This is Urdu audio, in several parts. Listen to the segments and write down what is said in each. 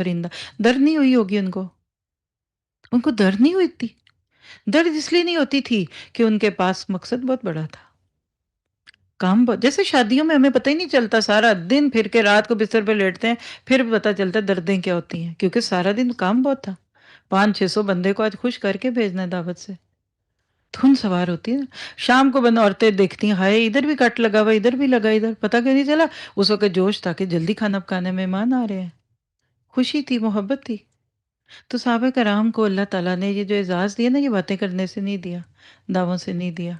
پرندہ. درد نہیں ہوئی ہوگی ان کو درد نہیں ہوئی تھی. درد اس لیے نہیں ہوتی تھی کہ ان کے پاس مقصد بہت بڑا تھا. کام بہت، جیسے شادیوں میں ہمیں پتہ ہی نہیں چلتا، سارا دن پھر کے رات کو بستر پہ لیٹتے ہیں پھر پتہ چلتا ہے دردیں کیا ہوتی ہیں، کیونکہ سارا دن کام بہت تھا. 500-600 بندے کو آج خوش کر کے بھیجنا ہے دعوت سے. دھن سوار ہوتی ہے نا. شام کو بند عورتیں دیکھتی ہیں، ہائے ادھر بھی کٹ لگا ہوا، ادھر بھی لگا، ادھر پتہ کیوں نہیں چلا. اس وقت جوش تھا کہ جلدی کھانا پکانے، مہمان آ رہے ہیں. خوشی تھی، محبت تھی. تو صحابہ کرام کو اللہ تعالیٰ نے یہ جو اعزاز دیا نا، یہ باتیں کرنے سے نہیں دیا، دعووں سے نہیں دیا.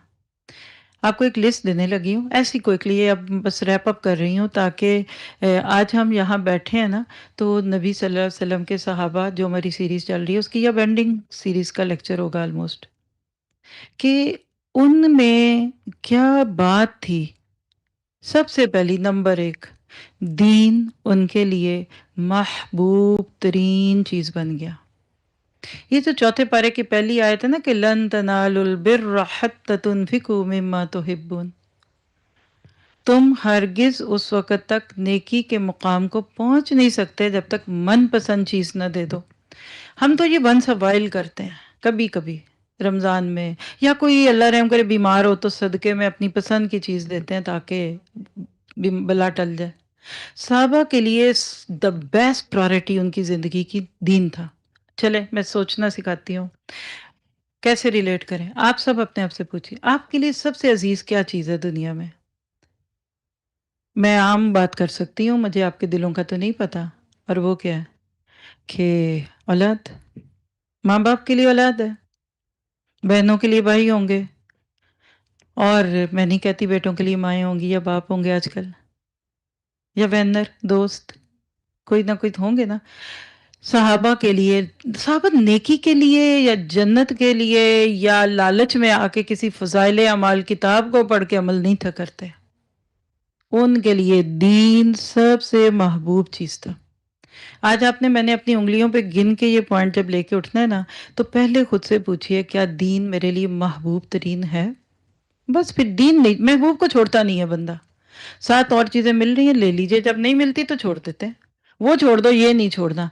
آپ کو ایک لسٹ دینے لگی ہوں ایسی کوئکلی، اب بس ریپ اپ کر رہی ہوں تاکہ آج ہم یہاں بیٹھے ہیں نا تو نبی صلی اللہ علیہ وسلم کے صحابہ جو ہماری سیریز چل رہی ہے اس کی یہ بینڈنگ سیریز کا لیکچر ہوگا آلموسٹ، کہ ان میں کیا بات تھی. سب سے پہلی نمبر 1، دین ان کے لیے محبوب ترین چیز بن گیا. یہ جو چوتھے پارے کی پہلی آیت ہے نا کہ لن تنالوا البر حتى تنفقوا مما تحبون، تم ہرگز اس وقت تک نیکی کے مقام کو پہنچ نہیں سکتے جب تک من پسند چیز نہ دے دو. ہم تو یہ ونس اوائل کرتے ہیں کبھی کبھی رمضان میں، یا کوئی اللہ رحم کرے بیمار ہو تو صدقے میں اپنی پسند کی چیز دیتے ہیں تاکہ بلا ٹل جائے. صحابہ کے لیے دا بیسٹ پرائورٹی ان کی زندگی کی دین تھا. چلے میں سوچنا سکھاتی ہوں کیسے ریلیٹ کریں. آپ سب اپنے آپ سے پوچھیے آپ کے لیے سب سے عزیز کیا چیز ہے دنیا میں. میں عام بات کر سکتی ہوں، مجھے آپ کے دلوں کا تو نہیں پتا. اور وہ کیا ہے کہ اولاد، ماں باپ کے لیے اولاد ہے، بہنوں کے لیے بھائی ہوں گے، اور میں نہیں کہتی بیٹوں کے لیے مائیں ہوں گی یا باپ ہوں گے آج کل، یا وینر دوست، کوئی نہ کوئی ہوں گے نا. صحابہ کے لیے، صحابہ نیکی کے لیے یا جنت کے لیے یا لالچ میں آ کے کسی فضائل اعمال کتاب کو پڑھ کے عمل نہیں تھا کرتے. ان کے لیے دین سب سے محبوب چیز تھا. آج میں نے اپنی انگلیوں پہ گن کے یہ پوائنٹ جب لے کے اٹھنا ہے نا تو پہلے خود سے پوچھئے کیا دین میرے لیے محبوب ترین ہے. بس پھر دین نہیں، محبوب کو چھوڑتا نہیں ہے بندہ. 7 اور چیزیں مل رہی ہیں لے لیجئے، جب نہیں ملتی تو چھوڑ دیتے ہیں. وہ چھوڑ دو، یہ نہیں چھوڑنا.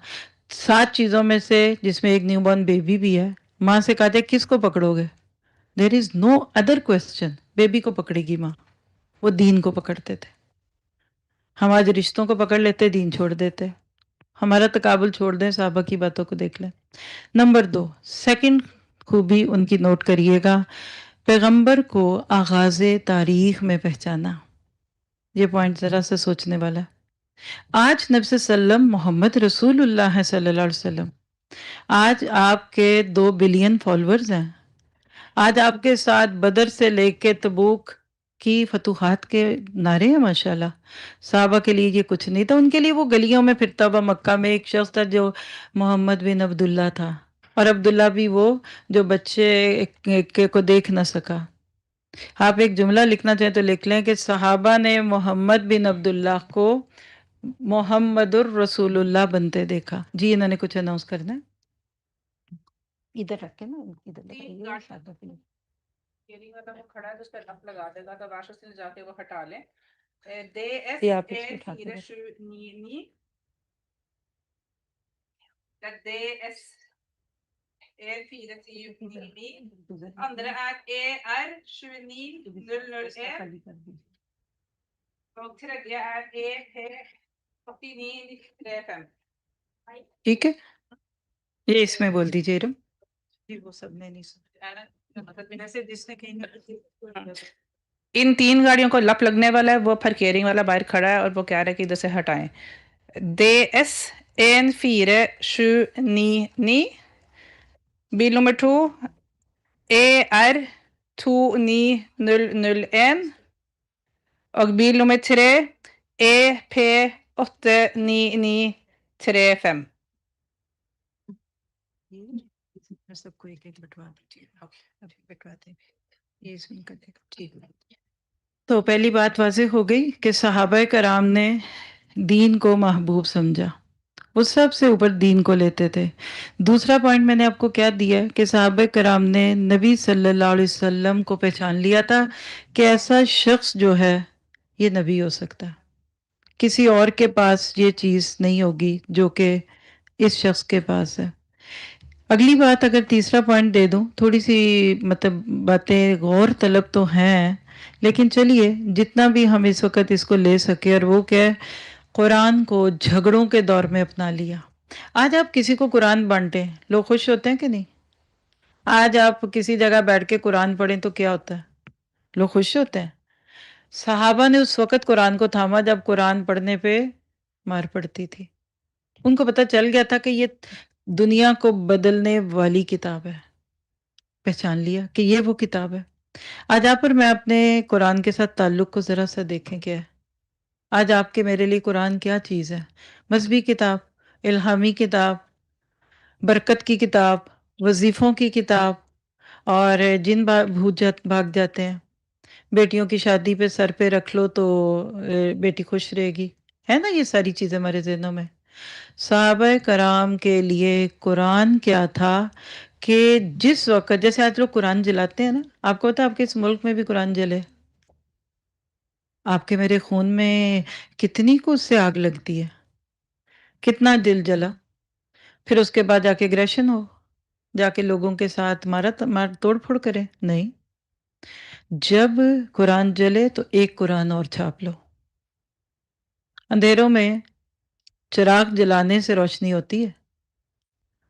7 چیزوں میں سے جس میں ایک نیو بورن بیبی بھی ہے، ماں سے کہا جائے کس کو پکڑو گے، دیر از نو ادر کوسچن، بیبی کو پکڑے گی ماں. وہ دین کو پکڑتے تھے. ہم آج رشتوں کو پکڑ لیتے، دین چھوڑ دیتے. ہمارا تقابل چھوڑ دیں، صحابہ کی باتوں کو دیکھ لیں. نمبر 2، سیکنڈ خوبی ان کی نوٹ کریے گا، پیغمبر کو آغاز تاریخ میں پہچانا. یہ پوائنٹ ذرا سے سوچنے والا ہے. آج نبی صلی اللہ علیہ وسلم محمد رسول اللہ ہے صلی اللہ علیہ وسلم. آج آپ کے 2 بلین فالورز ہیں. آج آپ کے ساتھ بدر سے لے کے تبوک کی فتوحات کے نعرے ہیں ماشاءاللہ. صحابہ کے لیے یہ کچھ نہیں تھا. ان کے لیے وہ گلیوں میں پھرتا ہوا مکہ میں ایک شخص تھا جو محمد بن عبداللہ تھا، اور عبداللہ بھی وہ جو بچے کو دیکھ نہ سکا. آپ ایک جملہ لکھنا چاہیں تو لکھ لیں کہ صحابہ نے محمد بن عبداللہ کو محمد الرسول اللہ بنتے دیکھا. جی انہوں نے کچھ اناؤنس کرنا ہے. ادھر رکھ کے نا ادھر لگائیے. یہ والا وہ کھڑا ہے تو اس پہ لپ لگا دے گا تو راشد سے جا کے وہ ہٹا لیں. دے ایس یہ آپ اس اے کو اٹھا کے فیرش نی نی دے ایس اے فیرش نی نی اندر اے ار شونی نل نل اے تو پھر گیا اے ہے پتی نی ایف ایم. ٹھیک ہے، یہ اس میں بول دیجیے رم. جی وہ سب نے نہیں سنا. ان 3 گاڑیوں کو لپ لگنے والا ہے، وہ پھر کیئرنگ والا باہر کھڑا ہے اور وہ کہہ رہا ہے کہ ادھر سے ہٹائیں. دے ایس این فیرے شو نی نی بی نمبر 2 اے ار 2 نی نل نل en og bil nummer 3 EP 89935. سب کو ایک ایک بٹوا دیجیے. بٹواتے یہ اس میں کر دے گا. ٹھیک ہے. تو پہلی بات واضح ہو گئی کہ صحابہ کرام نے دین کو محبوب سمجھا، وہ سب سے اوپر دین کو لیتے تھے. دوسرا پوائنٹ میں نے آپ کو کیا دیا کہ صحابہ کرام نے نبی صلی اللہ علیہ وسلم کو پہچان لیا تھا کہ ایسا شخص جو ہے یہ نبی ہو سکتا ہے، کسی اور کے پاس یہ چیز نہیں ہوگی جو کہ اس شخص کے پاس ہے۔ اگلی بات اگر تیسرا پوائنٹ دے دوں، تھوڑی سی مطلب باتیں غور طلب تو ہیں، لیکن چلیے جتنا بھی ہم اس وقت اس کو لے سکے، اور وہ کیا ہے، قرآن کو جھگڑوں کے دور میں اپنا لیا۔ آج آپ کسی کو قرآن بانٹیں، لوگ خوش ہوتے ہیں کہ نہیں؟ آج آپ کسی جگہ بیٹھ کے قرآن پڑھیں تو کیا ہوتا ہے؟ لوگ خوش ہوتے ہیں۔ صحابہ نے اس وقت قرآن کو تھاما جب قرآن پڑھنے پہ مار پڑتی تھی۔ ان کو پتہ چل گیا تھا کہ یہ دنیا کو بدلنے والی کتاب ہے، پہچان لیا کہ یہ وہ کتاب ہے۔ آج آپ اور میں اپنے قرآن کے ساتھ تعلق کو ذرا سا دیکھیں کیا ہے۔ آج آپ کے میرے لیے قرآن کیا چیز ہے؟ مذہبی کتاب، الہامی کتاب، برکت کی کتاب، وظیفوں کی کتاب، اور جن بھاگ جاتے ہیں، بیٹیوں کی شادی پہ سر پہ رکھ لو تو بیٹی خوش رہے گی، ہے نا؟ یہ ساری چیزیں ہمارے ذہنوں میں۔ صحابہ کرام کے لیے قرآن کیا تھا کہ جس وقت، جیسے آج لوگ قرآن جلاتے ہیں نا، آپ کو پتا ہے آپ کے اس ملک میں بھی قرآن جلے، آپ کے میرے خون میں کتنی کو اس سے آگ لگتی ہے، کتنا دل جلا، پھر اس کے بعد جا کے اگریشن ہو، جا کے لوگوں کے ساتھ مار توڑ پھوڑ کرے؟ نہیں، جب قرآن جلے تو ایک قرآن اور چھاپ لو۔ اندھیروں میں چراغ جلانے سے روشنی ہوتی ہے،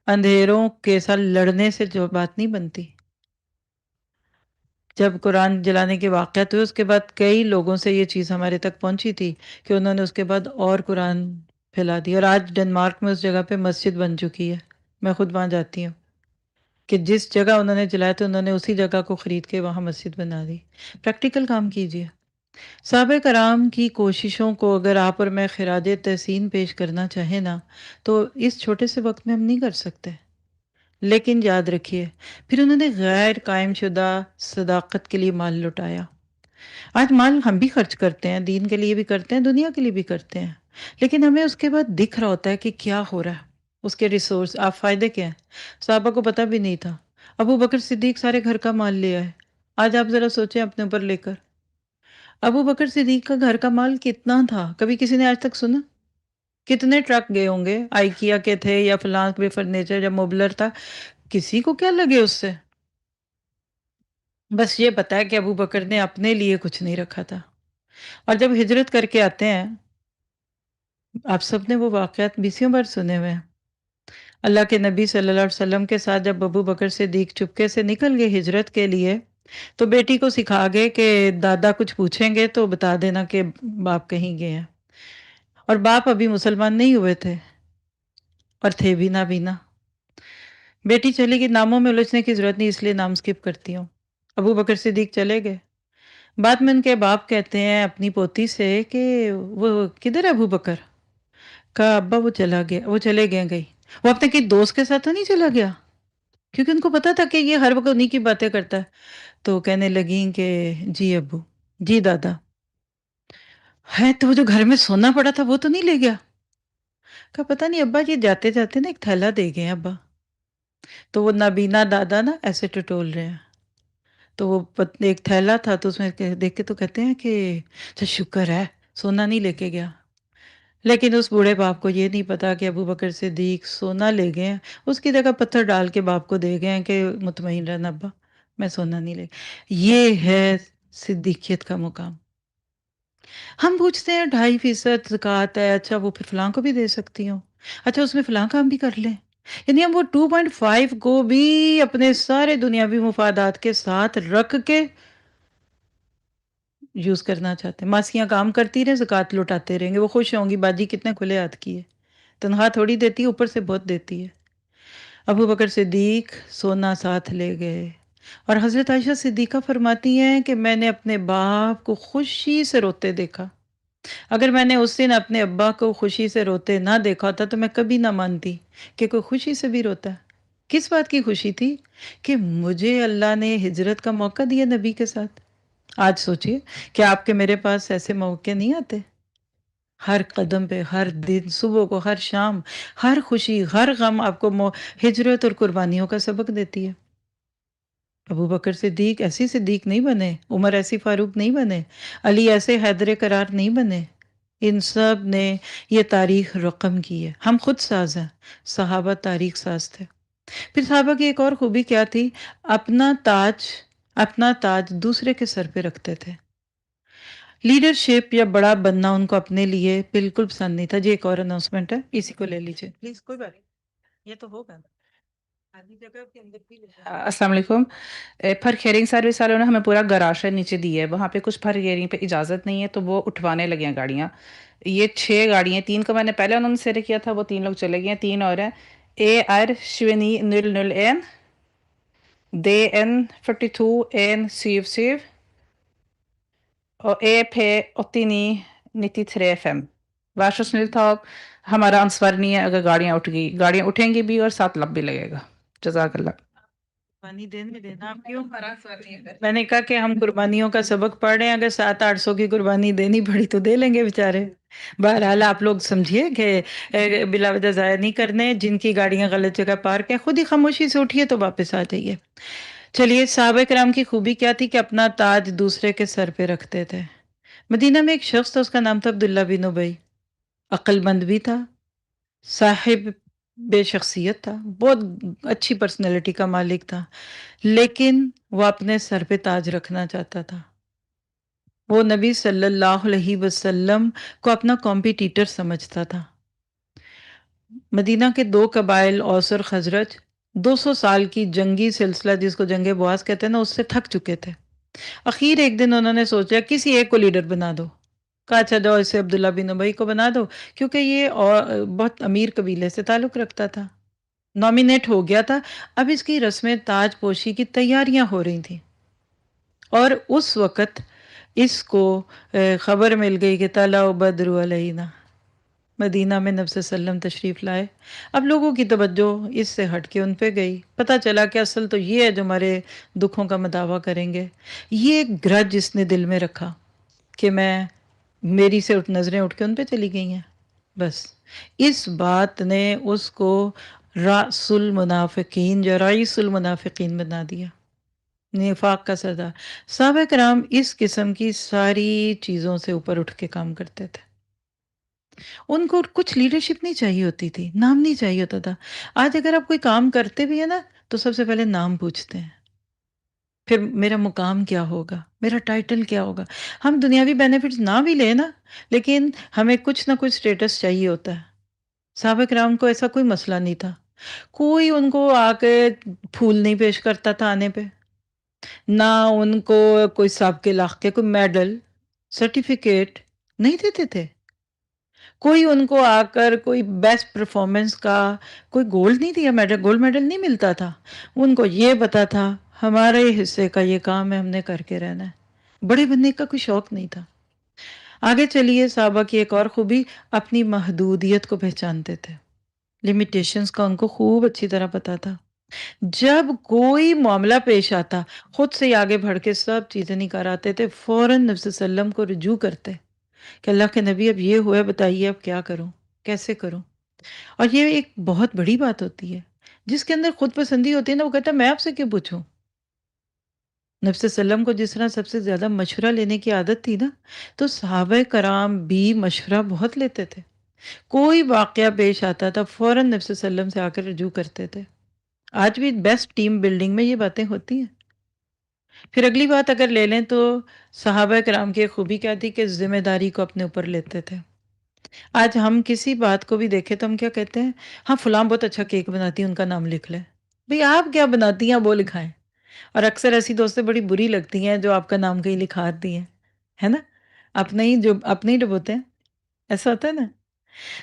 اندھیروں کے ساتھ لڑنے سے جو بات نہیں بنتی۔ جب قرآن جلانے کے واقعات ہوئے، اس کے بعد کئی لوگوں سے یہ چیز ہمارے تک پہنچی تھی کہ انہوں نے اس کے بعد اور قرآن پھیلا دی، اور آج ڈنمارک میں اس جگہ پہ مسجد بن چکی ہے۔ میں خود وہاں جاتی ہوں کہ جس جگہ انہوں نے جلایا تھا، انہوں نے اسی جگہ کو خرید کے وہاں مسجد بنا دی۔ پریکٹیکل کام کیجیے۔ صحابہ کرام کی کوششوں کو اگر آپ اور میں خراج تحسین پیش کرنا چاہیں نا، تو اس چھوٹے سے وقت میں ہم نہیں کر سکتے، لیکن یاد رکھیے پھر انہوں نے غیر قائم شدہ صداقت کے لیے مال لٹایا۔ آج مال ہم بھی خرچ کرتے ہیں، دین کے لیے بھی کرتے ہیں، دنیا کے لیے بھی کرتے ہیں، لیکن ہمیں اس کے بعد دکھ رہا ہوتا ہے کہ کیا ہو رہا ہے، اس کے ریسورس، آپ فائدے کیا ہیں؟ صحابہ کو پتہ بھی نہیں تھا۔ ابو بکر صدیق سارے گھر کا مال لے آئے۔ آج آپ ذرا سوچیں اپنے اوپر لے کر، ابو بکر صدیق کا گھر کا مال کتنا تھا؟ کبھی کسی نے آج تک سنا؟ کتنے ٹرک گئے ہوں گے، آئیکیا کے تھے یا فلاں کے فرنیچر یا موبلر تھا، کسی کو کیا لگے اس سے؟ بس یہ پتا ہے کہ ابو بکر نے اپنے لیے کچھ نہیں رکھا تھا۔ اور جب ہجرت کر کے آتے ہیں، آپ سب نے وہ واقعات بیسیوں بار سنے ہوئے ہیں۔ اللہ کے نبی صلی اللہ علیہ وسلم کے ساتھ جب ابو بکر صدیق چپکے سے نکل گئے ہجرت کے لیے، تو بیٹی کو سکھا گئے کہ دادا کچھ پوچھیں گے تو بتا دینا کہ باپ کہیں گئے ہیں، اور باپ ابھی مسلمان نہیں ہوئے تھے اور تھے بھی نہ بینا۔ بیٹی چلی گئی، ناموں میں الجھنے کی ضرورت نہیں، اس لیے نام سکپ کرتی ہوں۔ ابو بکر صدیق چلے گئے، بعد میں ان کے باپ کہتے ہیں اپنی پوتی سے کہ وہ کدھر ہے ابو بکر؟ کہا ابا وہ چلا گیا، وہ چلے گئی۔ وہ اپنے کسی دوست کے ساتھ تو نہیں چلا گیا؟ کیونکہ ان کو پتا تھا کہ یہ ہر وقت انہی کی باتیں کرتا ہے۔ تو کہنے لگیں کہ جی ابو، جی دادا، ہے تو وہ جو گھر میں سونا پڑا تھا وہ تو نہیں لے گیا؟ کہا پتہ نہیں ابا، یہ جاتے جاتے نا ایک تھیلا دے گئے ابا۔ تو وہ نابینا دادا نا ایسے ٹٹول رہے ہیں، تو وہ ایک تھیلا تھا، تو اس میں دیکھ کے تو کہتے ہیں کہ اچھا شکر ہے سونا نہیں لے کے گیا۔ لیکن اس بوڑھے باپ کو یہ نہیں پتا کہ ابو بکر صدیق سونا لے گئے ہیں، اس کی جگہ پتھر ڈال کے باپ کو دے گئے ہیں کہ مطمئن رہنا ابا، میں سونا نہیں لے۔ یہ ہے صدیقیت کا مقام۔ ہم پوچھتے ہیں 2.5% زکوٰۃ ہے، اچھا وہ پھر فلاں کو بھی دے سکتی ہوں، اچھا اس میں فلاں کام بھی کر لیں، یعنی ہم وہ 2.5 کو بھی اپنے سارے دنیاوی مفادات کے ساتھ رکھ کے یوز کرنا چاہتے ہیں۔ ماسیاں کام کرتی رہیں، زکوٰۃ لوٹاتے رہیں گے، وہ خوش ہوں گی باجی کتنے کھلے ہاتھ کی ہے، تنخواہ تھوڑی دیتی ہے، اوپر سے بہت دیتی ہے۔ ابو بکر صدیق سونا ساتھ لے گئے، اور حضرت عائشہ صدیقہ فرماتی ہیں کہ میں نے اپنے باپ کو خوشی سے روتے دیکھا۔ اگر میں نے اس دن اپنے ابا کو خوشی سے روتے نہ دیکھا ہوتا تو میں کبھی نہ مانتی کہ کوئی خوشی سے بھی روتا ہے۔ کس بات کی خوشی تھی؟ کہ مجھے اللہ نے ہجرت کا موقع دیا نبی کے ساتھ۔ آج سوچئے کہ آپ کے میرے پاس ایسے موقع نہیں آتے؟ ہر قدم پہ، ہر دن، صبح کو، ہر شام، ہر خوشی، ہر غم آپ کو ہجرت اور قربانیوں کا سبق دیتی ہے۔ ابو بکر صدیق ایسی صدیق نہیں بنے، عمر ایسی فاروق نہیں بنے، علی ایسے حیدر کرار نہیں بنے، ان سب نے یہ تاریخ رقم کی ہے. ہم خود ساز ہیں، صحابہ تاریخ ساز تھے. پھر صحابہ کی ایک اور خوبی کیا تھی؟ اپنا تاج اپنا تاج دوسرے کے سر پہ رکھتے تھے. لیڈرشپ یا بڑا بننا ان کو اپنے لیے بالکل پسند نہیں تھا. جی ایک اور اناؤنسمنٹ ہے، اسی کو لے لیجیے پلیز. کوئی بات نہیں، یہ تو ہوگا نا آدھی جگہ کے اندر بھی لے جائیں. السلام علیکم. فرق ہیئرنگ سروس والوں نے ہمیں پورا گراج نیچے دی ہے، وہاں پہ کچھ فرق ہیئرنگ پہ اجازت نہیں ہے تو وہ اٹھوانے لگے ہیں گاڑیاں. یہ 6 گاڑیاں، 3 کو میں نے پہلے انہوں نے سیرے کیا تھا، وہ 3 لوگ چلے گئے ہیں، 3 اور ہیں. AR2901 DN42 og EP8993FM. Vær så snill ta opp. ہمارا انسور نہیں ہے اگر گاڑیاں اٹھ گئی، گاڑیاں اٹھیں گی بھی اور ساتھ لب بھی لگے گا. جزاک اللہ. قربانی دینے دینا آپ کیوں؟ میں نے کہا کہ ہم قربانیوں کا سبق پڑھ رہے ہیں، اگر 700-800 کی قربانی دینی پڑی تو دے لیں گے بیچارے. بہرحال آپ لوگ سمجھیے کہ بلا وجہ ضائع نہیں کرنے. جن کی گاڑیاں غلط جگہ پارک ہیں خود ہی خاموشی سے اٹھیے تو واپس آ جائیے. چلیے، صحابہ کرام کی خوبی کیا تھی کہ اپنا تاج دوسرے کے سر پہ رکھتے تھے. مدینہ میں ایک شخص تھا، اس کا نام تھا عبداللہ بن ابی. عقل مند بھی تھا، صاحب بے شخصیت تھا، بہت اچھی پرسنالٹی کا مالک تھا، لیکن وہ اپنے سر پہ تاج رکھنا چاہتا تھا. وہ نبی صلی اللہ علیہ وسلم کو اپنا کمپیٹیٹر سمجھتا تھا. مدینہ کے 2 قبائل اوس اور خزرج 200 سال کی جنگی سلسلہ جس کو جنگ بواس کہتے ہیں نا، اس سے تھک چکے تھے. اخیر ایک دن انہوں نے سوچا کسی ایک کو لیڈر بنا دو. کہا اچھا جاؤ اسے عبداللہ بن ابی کو بنا دو، کیونکہ یہ بہت امیر قبیلے سے تعلق رکھتا تھا، نامینیٹ ہو گیا تھا. اب اس کی رسم تاج پوشی کی تیاریاں ہو رہی تھیں اور اس وقت اس کو خبر مل گئی کہ طلع بدر علینا. مدینہ میں نبی صلی اللہ علیہ وسلم تشریف لائے. اب لوگوں کی توجہ اس سے ہٹ کے ان پہ گئی. پتہ چلا کہ اصل تو یہ ہے جو ہمارے دکھوں کا مداوع کریں گے. یہ گرج اس نے دل میں رکھا کہ میری سے نظریں اٹھ کے ان پہ چلی گئی ہیں. بس اس بات نے اس کو رأس المنافقین یا رئیس المنافقین بنا دیا، نفاق کا سردار. صحابہ کرام اس قسم کی ساری چیزوں سے اوپر اٹھ کے کام کرتے تھے. ان کو کچھ لیڈرشپ نہیں چاہیے ہوتی تھی، نام نہیں چاہیے ہوتا تھا. آج اگر آپ کوئی کام کرتے بھی ہیں نا تو سب سے پہلے نام پوچھتے ہیں، پھر میرا مقام کیا ہوگا، میرا ٹائٹل کیا ہوگا. ہم دنیاوی بینیفٹس نہ بھی لیں نا، لیکن ہمیں کچھ نہ کچھ سٹیٹس چاہیے ہوتا ہے. صحابہ کرام کو ایسا کوئی مسئلہ نہیں تھا. کوئی ان کو آ کے پھول نہیں پیش کرتا تھا آنے پہ، نہ ان کو کوئی سابقہ لاحقہ کوئی میڈل سرٹیفکیٹ نہیں دیتے تھے. کوئی ان کو آ کر کوئی بیسٹ پرفارمنس کا کوئی گولڈ نہیں دیا، میڈل گولڈ میڈل نہیں ملتا تھا. ان کو یہ پتا تھا ہمارے حصے کا یہ کام ہے، ہم نے کر کے رہنا ہے. بڑے بننے کا کوئی شوق نہیں تھا. آگے چلیے، صحابہ کی ایک اور خوبی اپنی محدودیت کو پہچانتے تھے. لیمیٹیشنز کا ان کو خوب اچھی طرح پتا تھا. جب کوئی معاملہ پیش آتا خود سے ہی آگے بڑھ کے سب چیزیں نکال آتے تھے، فوراً نبی صلی اللہ علیہ وسلم کو رجوع کرتے کہ اللہ کے نبی اب یہ ہوا ہے، بتائیے اب کیا کروں، کیسے کروں. اور یہ ایک بہت بڑی بات ہوتی ہے. جس کے اندر خود پسندی ہوتی ہے نا، وہ کہتا ہے میں آپ سے کیوں پوچھوں. نبی صلی اللہ علیہ وسلم کو جس طرح سب سے زیادہ مشورہ لینے کی عادت تھی نا، تو صحابہ کرام بھی مشورہ بہت لیتے تھے. کوئی واقعہ پیش آتا تھا فوراً نبی صلی اللہ علیہ وسلم سے آ کر رجوع کرتے تھے. آج بھی بیسٹ ٹیم بلڈنگ میں یہ باتیں ہوتی ہیں. پھر اگلی بات اگر لے لیں تو صحابہ کرام کی ایک خوبی کیا تھی کہ ذمہ داری کو اپنے اوپر لیتے تھے. آج ہم کسی بات کو بھی دیکھیں تو ہم کیا کہتے ہیں؟ ہاں فلاں بہت اچھا کیک بناتی ہیں، ان کا نام لکھ لیں. بھئی آپ کیا بناتی ہیں وہ لکھائیں. اور اکثر ایسی دوستیں بڑی بری لگتی ہیں جو آپ کا نام کہیں لکھا دی ہیں، ہے نا؟ اپنے ہی ڈبوتے ہیں، ایسا ہوتا ہے نا.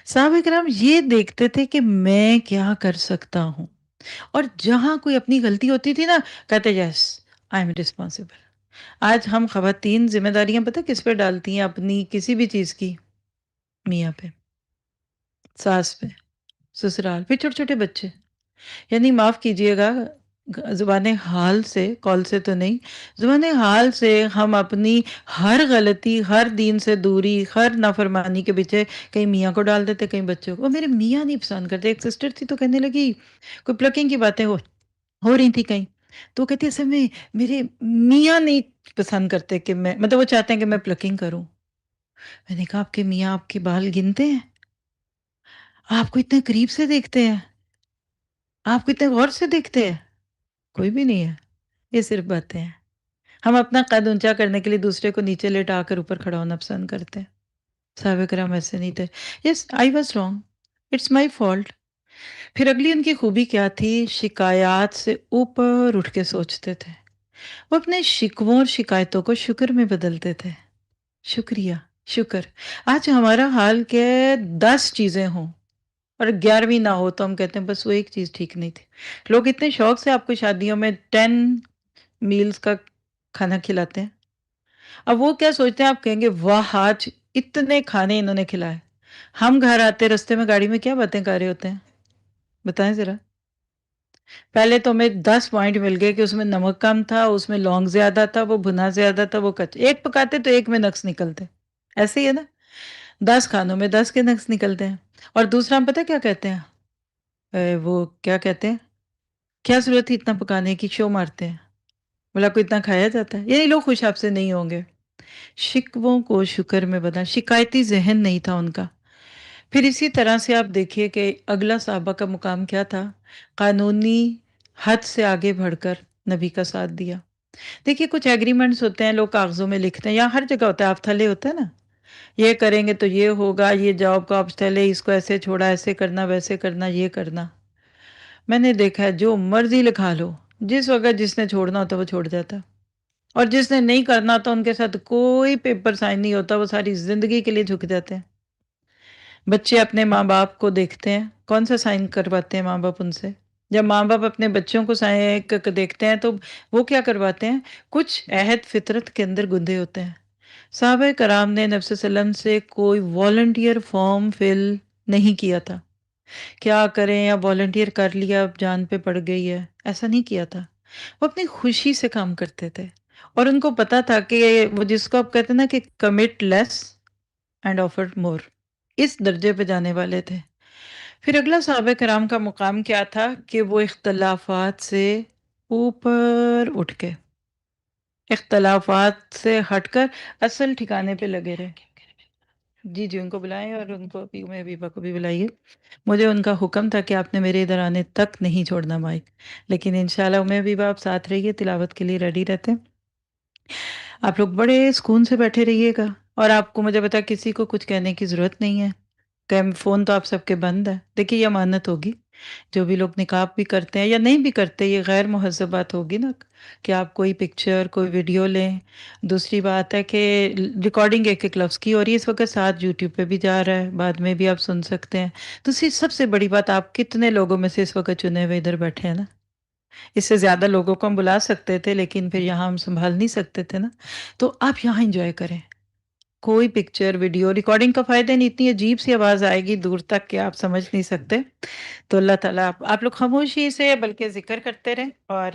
صحابہ کرام یہ دیکھتے تھے کہ میں کیا کر سکتا ہوں، اور جہاں کوئی اپنی غلطی ہوتی تھی نا کہتے یس آئی ایم ریسپانسبل. آج ہم خواتین ذمہ داریاں پتہ کس پہ ڈالتی ہیں اپنی کسی بھی چیز کی؟ میاں پہ، ساس پہ، سسرال پہ، چھوٹے چھوٹے بچے. یعنی معاف کیجئے گا، زبان حال سے، کال سے تو نہیں، زبان حال سے ہم اپنی ہر غلطی، ہر دین سے دوری، ہر نافرمانی کے پیچھے کہیں میاں کو ڈال دیتے، کہیں بچوں کو. وہ میرے میاں نہیں پسند کرتے. ایک سسٹر تھی تو کہنے لگی، کوئی پلکنگ کی باتیں ہو رہی تھی کہیں، تو کہتی اصل میں میرے میاں نہیں پسند کرتے کہ میں، مطلب وہ چاہتے ہیں کہ میں پلکنگ کروں. میں نے کہا آپ کے میاں آپ کے بال گنتے ہیں؟ آپ کو اتنے قریب سے دیکھتے ہیں؟ آپ کو اتنے غور سے دیکھتے ہیں؟ کوئی بھی نہیں ہے، یہ صرف باتیں ہیں۔ ہم اپنا قد اونچا کرنے کے لیے دوسرے کو نیچے لٹا کر اوپر کھڑا ہونا پسند کرتے ہیں۔ صحابہ کرام ایسے نہیں تھے۔ Yes I was wrong, it's my fault. پھر اگلی ان کی خوبی کیا تھی؟ شکایات سے اوپر اٹھ کے سوچتے تھے۔ وہ اپنے شکووں اور شکایتوں کو شکر میں بدلتے تھے۔ شکریہ، شکر۔ آج ہمارا حال کیا ہے، 10 چیزیں ہوں اور 11ویں نہ ہو تو ہم کہتے ہیں بس وہ ایک چیز ٹھیک نہیں تھی۔ لوگ اتنے شوق سے آپ کو شادیوں میں 10 میلز کا کھانا کھلاتے ہیں۔ اب وہ کیا سوچتے ہیں، آپ کہیں گے واہ آج اتنے کھانے انہوں نے کھلائے۔ ہم گھر آتے رستے میں گاڑی میں کیا باتیں کر رہے ہوتے ہیں؟ بتائیں ذرا۔ پہلے تو ہمیں 10 پوائنٹ مل گئے کہ اس میں نمک کم تھا، اس میں لونگ زیادہ تھا، وہ بھنا زیادہ تھا، وہ کچا۔ ایک پکاتے تو ایک میں نقص نکلتے۔ ایسے ہی ہے نا، 10 کھانوں میں 10 کے نقص نکلتے ہیں۔ اور دوسرا ہم پتہ کیا کہتے ہیں؟ وہ کیا کہتے ہیں، کیا ضرورت تھی اتنا پکانے کی، شو مارتے ہیں۔ بولا کوئی اتنا کھایا جاتا ہے؟ یعنی لوگ خوش آپ سے نہیں ہوں گے۔ شکووں کو شکر میں بدلا، شکایتی ذہن نہیں تھا ان کا۔ پھر اسی طرح سے آپ دیکھیے کہ اگلا صحابہ کا مقام کیا تھا؟ قانونی حد سے آگے بڑھ کر نبی کا ساتھ دیا۔ دیکھیے کچھ ایگریمنٹس ہوتے ہیں لوگ کاغذوں میں لکھتے ہیں، یہاں ہر جگہ ہوتا ہے، آپ تھلے ہوتا ہے نا، یہ کریں گے تو یہ ہوگا، یہ جاب کا آپ تھلے، اس کو ایسے چھوڑا، ایسے کرنا، ویسے کرنا، یہ کرنا۔ میں نے دیکھا ہے جو مرضی لکھا لو، جس وقت جس نے چھوڑنا ہوتا وہ چھوڑ جاتا، اور جس نے نہیں کرنا ہوتا ان کے ساتھ کوئی پیپر سائن نہیں ہوتا، وہ ساری زندگی کے لیے جھک جاتے ہیں۔ بچے اپنے ماں باپ کو دیکھتے ہیں، کون سا سائن کرواتے ہیں ماں باپ ان سے؟ جب ماں باپ اپنے بچوں کو دیکھتے ہیں تو وہ کیا کرواتے ہیں؟ کچھ عہد فطرت کے اندر گندے ہوتے ہیں۔ صحابہ کرام نے نبی صلی اللہ علیہ وسلم سے کوئی والنٹیئر فارم فل نہیں کیا تھا، کیا کریں یا والنٹیئر کر لیا اب جان پہ پڑ گئی ہے، ایسا نہیں کیا تھا۔ وہ اپنی خوشی سے کام کرتے تھے، اور ان کو پتا تھا کہ وہ جس کو آپ کہتے ہیں نا کہ commit less and offer more, اس درجے پہ جانے والے تھے۔ پھر اگلا صحابہ کرام کا مقام کیا تھا کہ وہ اختلافات سے اوپر اٹھ کے، اختلافات سے ہٹ کر اصل ٹھکانے پہ لگے رہے۔ جی جی ان کو بلائیں، اور ان کو بھی، میں حبیبہ کو بھی بلائیے۔ مجھے ان کا حکم تھا کہ آپ نے میرے ادھر آنے تک نہیں چھوڑنا مائک، لیکن انشاءاللہ میں حبیبہ آپ ساتھ رہیے، تلاوت کے لیے ریڈی رہتے ہیں۔ آپ لوگ بڑے سکون سے بیٹھے رہیے گا، اور آپ کو مجھے پتا کسی کو کچھ کہنے کی ضرورت نہیں ہے، کہ فون تو آپ سب کے بند ہے۔ دیکھیے یہ امانت ہوگی، جو بھی لوگ نقاب بھی کرتے ہیں یا نہیں بھی کرتے، یہ غیر مہذب بات ہوگی نا کہ آپ کوئی پکچر کوئی ویڈیو لیں۔ دوسری بات ہے کہ ریکارڈنگ ایک ایک لفظ کی، اور یہ اس وقت ساتھ یوٹیوب پہ بھی جا رہا ہے، بعد میں بھی آپ سن سکتے ہیں۔ دوسری سب سے بڑی بات، آپ کتنے لوگوں میں سے اس وقت چنے ہوئے ادھر بیٹھے ہیں نا، اس سے زیادہ لوگوں کو ہم بلا سکتے تھے لیکن پھر یہاں ہم سنبھال نہیں سکتے تھے نا، تو آپ یہاں انجوائے کریں۔ کوئی پکچر ویڈیو ریکارڈنگ کا فائدہ نہیں، اتنی عجیب سی آواز آئے گی دور تک کہ آپ سمجھ نہیں سکتے۔ تو اللہ تعالیٰ آپ لوگ خاموشی سے بلکہ ذکر کرتے رہیں، اور